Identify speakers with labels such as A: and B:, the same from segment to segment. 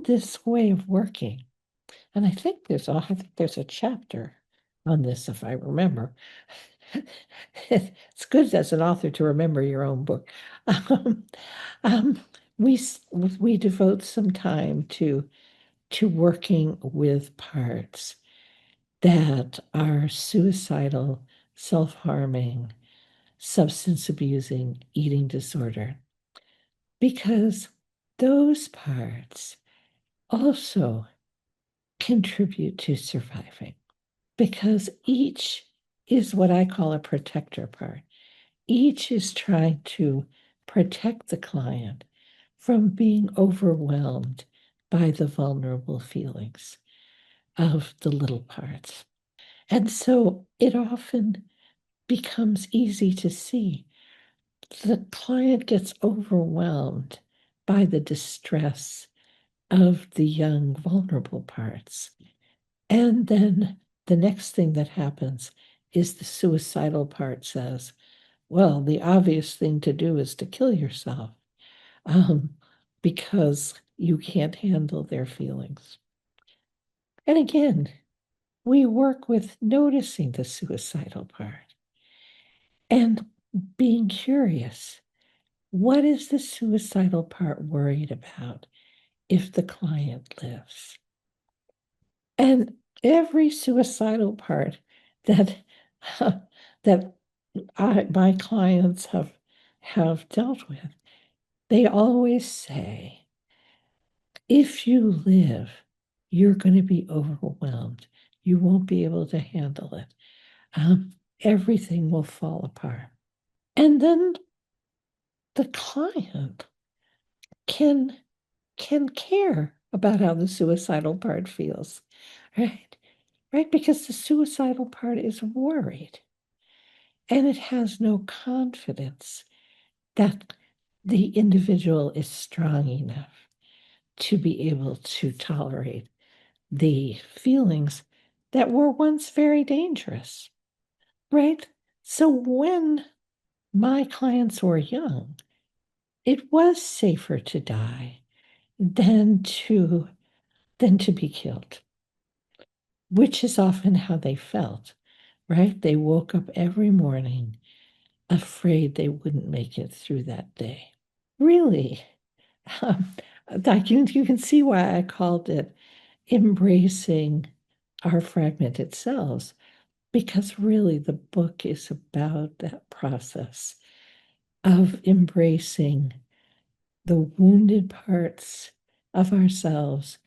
A: in this way of working, and I think there's a chapter on this, if I remember. It's good as an author to remember your own book. Um, um, we devote some time to working with parts that are suicidal, self-harming, substance abusing, eating disorder, because those parts also contribute to surviving, because each is what I call a protector part. Each is trying to protect the client from being overwhelmed by the vulnerable feelings of the little parts. And so it often becomes easy to see the client gets overwhelmed by the distress of the young, vulnerable parts. And then the next thing that happens is the suicidal part says, well, the obvious thing to do is to kill yourself um, because you can't handle their feelings. And again, we work with noticing the suicidal part and being curious. What is the suicidal part worried about if the client lives? And every suicidal part that that my clients have dealt with, they always say, if you live, you're going to be overwhelmed. You won't be able to handle it. Everything will fall apart. And then the client can care about how the suicidal part feels, right? Right? Because the suicidal part is worried and it has no confidence that the individual is strong enough to be able to tolerate the feelings that were once very dangerous, right? So when my clients were young, it was safer to die than to be killed, which is often how they felt, right? They woke up every morning afraid they wouldn't make it through that day. Really, um, like you can see why I called it Embracing Our Fragmented Selves, because really the book is about that process of embracing the wounded parts of ourselves,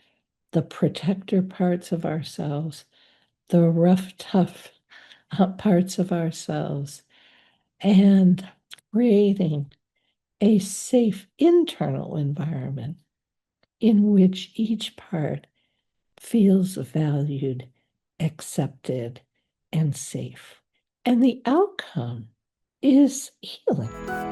A: the protector parts of ourselves, the rough, tough parts of ourselves, and creating a safe internal environment in which each part feels valued, accepted, and safe. And the outcome is healing.